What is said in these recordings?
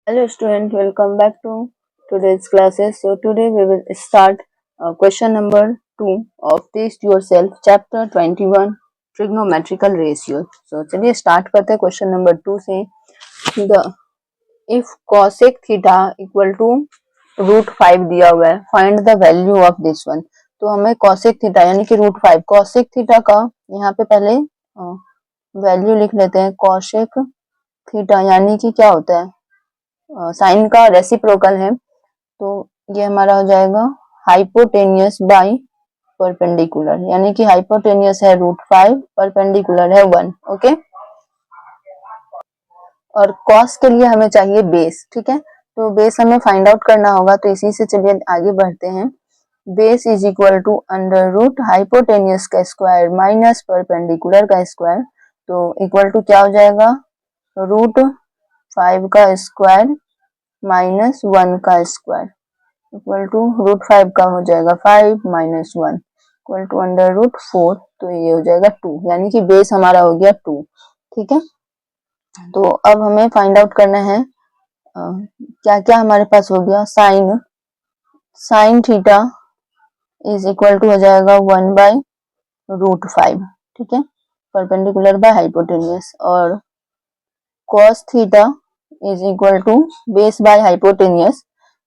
Hello student, welcome back to today's classes. So today we will start question number 2 of Taste Yourself chapter 21 trigonometrical ratios. So चलिए start करते हैं question number 2 से. The if cosec theta equal to root 5 दिया हुआ है, find the value of this one. तो हमें cosec theta यानी कि root 5 cosec theta का यहाँ पे पहले वैल्यू लिख लेते हैं. cosec theta यानी कि क्या होता है, साइन का रेसिप्रोकल है, तो ये हमारा हो जाएगा हाइपोटेनियस बाय परपेंडिकुलर, यानी कि हाइपोटेनियस है √5, परपेंडिकुलर है 1. ओके, और कॉस के लिए हमें चाहिए बेस. ठीक है, तो बेस हमें फाइंड आउट करना होगा, तो इसी से चलिए आगे बढ़ते हैं. Base is equal to under root hypotenuse का स्क्वायर माइनस परपेंडिकुलर का स्क्वायर, तो इक्वल टू क्या हो जाएगा, √5 का स्क्वायर माइनस 1 का स्क्वायर इक्वल टू √5 का हो जाएगा 5 माइनस 1 इक्वल टू अंडर √4, तो ये हो जाएगा 2, यानी कि बेस हमारा हो गया 2. ठीक है, तो अब हमें फाइंड आउट करना है क्या क्या हमारे पास हो गया. Sine theta is equal to हो जाएगा 1 बाय √5. ठीक है, परपेंडिकुलर बाय हाइपोटेनियस, और cos theta is equal to base by hypotenuse,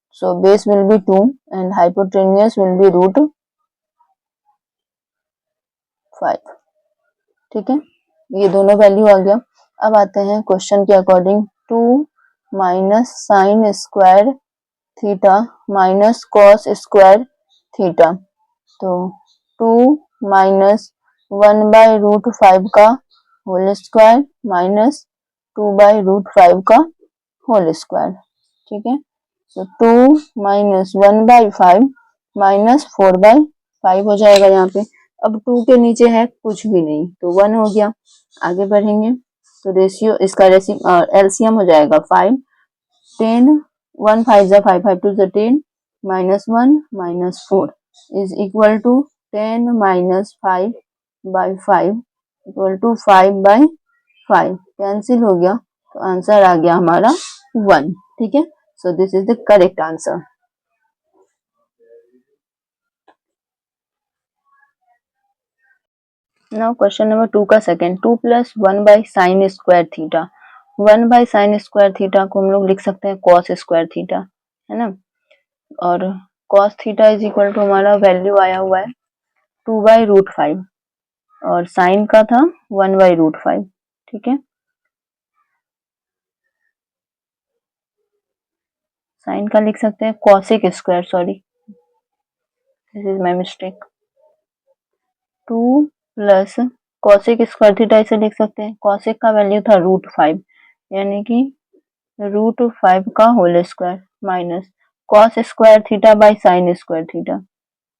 so base will be 2 and hypotenuse will be √5. ठीक है, ये दोनों वैल्यू आ गया. अब आते हैं क्वेश्चन के according. 2 minus sign square theta minus cos square theta, तो 2 माइनस 1 बाय √5 का होल स्क्वायर माइनस 2 बाय √5 का होल स्क्वायर. ठीक है, तो 2 माइनस 1 बाई 5 माइनस 4 बाई 5 हो जाएगा यहाँ पे. अब 2 के नीचे है कुछ भी नहीं, तो 1 हो गया. आगे बढ़ेंगे तो रेशियो इसका एलसीएम हो जाएगा 5, 10, 1 5 जा 5, 5 2 जा 10, minus 1 minus 4 is equal to 10 minus 5 by 5 equal to 5 by 5. Cancel हो गया, तो आंसर आ गया हमारा 1. ठीक है, so this is the correct answer. Now question number 2 का second. 2 plus 1 by sine square theta, 1 by sine square theta को हम लोग लिख सकते हैं कॉस स्क्वायर थीटा, है ना, और cos theta is equal to हमारा वैल्यू आया हुआ है 2 बाई √5 और साइन का था 1 बाई √5. ठीक है, साइन का लिख सकते हैं cosec square, sorry this is my mistake. 2 plus cosec square theta इसे लिख सकते हैं, कॉसिक का वैल्यू था √5 यानी कि √5 का whole square minus cos square theta by sine square theta,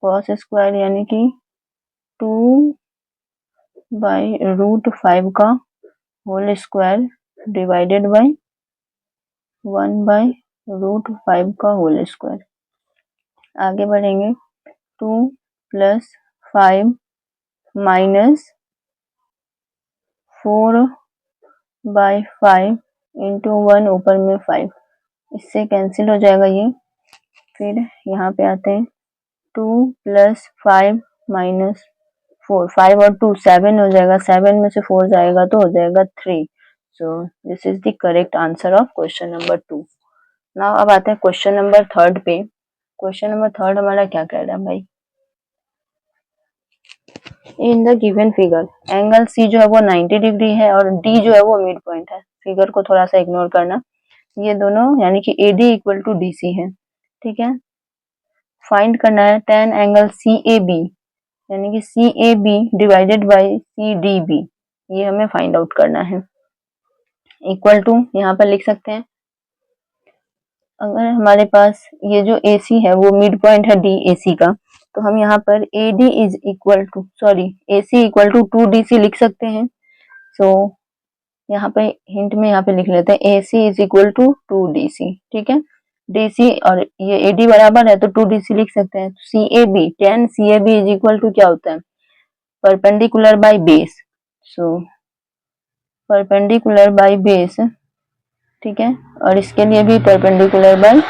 cos square यानी कि 2 बाई √5 का whole square divided by 1 by √5 का होल स्क्वायर. आगे बढ़ेंगे. 2 प्लस 5 माइनस 4 बाई 5 इंटू 1 ऊपर में 5, इससे कैंसिल हो जाएगा ये. फिर यहाँ पे आते हैं. 2 प्लस 5 माइनस 4, 5 और 2 7 हो जाएगा, 7 में से 4 जाएगा तो हो जाएगा 3. So this is the correct answer of question number 2. Now अब आते हैं क्वेश्चन नंबर 3 पे. क्वेश्चन नंबर 3 हमारा क्या कह रहा है भाई. In the given figure angle C जो है वो 90 डिग्री है और डी जो है वो मिड पॉइंट है. फिगर को थोड़ा सा इग्नोर करना, ये दोनों यानी कि AD इक्वल टू DC है. ठीक है, फाइंड करना है tan एंगल CAB यानी कि CAB डिवाइडेड बाय CDB, ये हमें फाइंड आउट करना है. इक्वल टू यहाँ पर लिख सकते हैं, अगर हमारे पास ये जो AC है वो मिड पॉइंट है DAC का, तो हम यहाँ पर AD is equal to AC equal to 2DC लिख सकते हैं. सो यहाँ पे हिंट में यहाँ पे लिख लेते हैं AC is equal to 2DC. ठीक है, DC और ये AD बराबर है तो 2DC लिख सकते हैं. CAB tan CAB is equal to क्या होता है, perpendicular by base. So perpendicular by base ठीक है, और इसके लिए भी परपेंडिकुलर बाय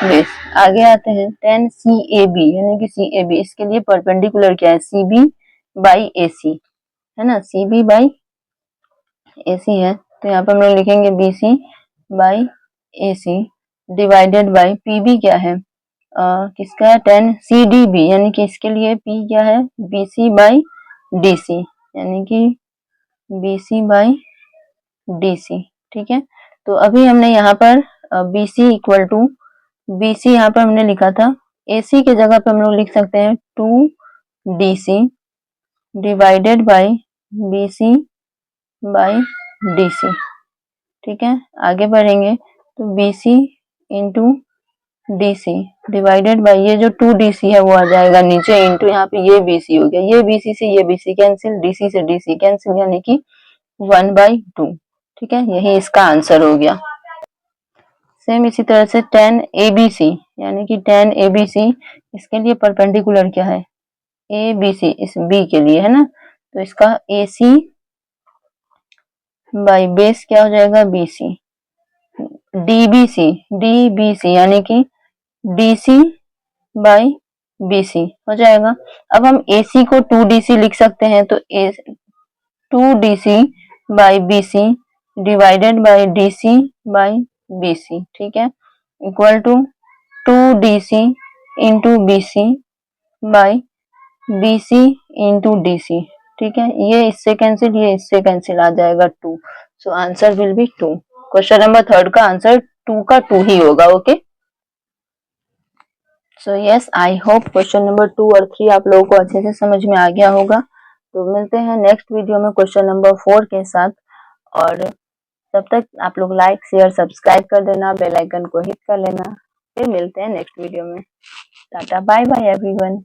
बेस। आगे आते हैं tan CAB यानी कि CAB, इसके लिए परपेंडिकुलर क्या है, CB बाई AC है ना, CB बाई AC है, तो यहाँ पर हम लोग लिखेंगे BC by AC divided by PB क्या है, किसका है, tan CDB यानी कि इसके लिए P क्या है, BC बाई DC यानी कि BC बाई DC। ठीक है, तो अभी हमने यहाँ पर BC इक्वल टू BC यहाँ पर हमने लिखा था, AC के जगह पे हम लोग लिख सकते हैं 2DC divided by BC by DC। ठीक है, आगे बढ़ेंगे तो BC into DC divided by ये जो 2DC है वो आ जाएगा नीचे, इंटू यहाँ पे ये BC हो गया, ये BC से ये BC कैंसिल, DC से DC कैंसिल यानी कि 1/2। ठीक है, यही इसका आंसर हो गया। सेम इसी तरह से tan ABC यानी कि tan ABC, इसके लिए परपेंडिकुलर क्या है, ABC, इस B के लिए है ना, तो इसका AC बाई बेस क्या हो जाएगा, BC। DBC यानी कि DC बाई BC हो जाएगा। अब हम AC को 2DC लिख सकते हैं, तो 2DC by BC divided by DC by BC। ठीक है, equal to 2DC into BC by BC into DC। ठीक है, ये इससे कैंसिल, ये इससे कैंसिल आ जाएगा 2, so answer will be 2। Question number 3 का आंसर 2 का 2 ही होगा। Okay, so yes, I hope question number 2 और 3 आप लोगों को अच्छे से समझ में आ गया होगा। तो मिलते हैं नेक्स्ट वीडियो में क्वेश्चन नंबर 4 के साथ, और तब तक आप लोग लाइक शेयर सब्सक्राइब कर देना, बेल आइकन को हिट कर लेना। फिर मिलते हैं नेक्स्ट वीडियो में। Tata bye bye everyone.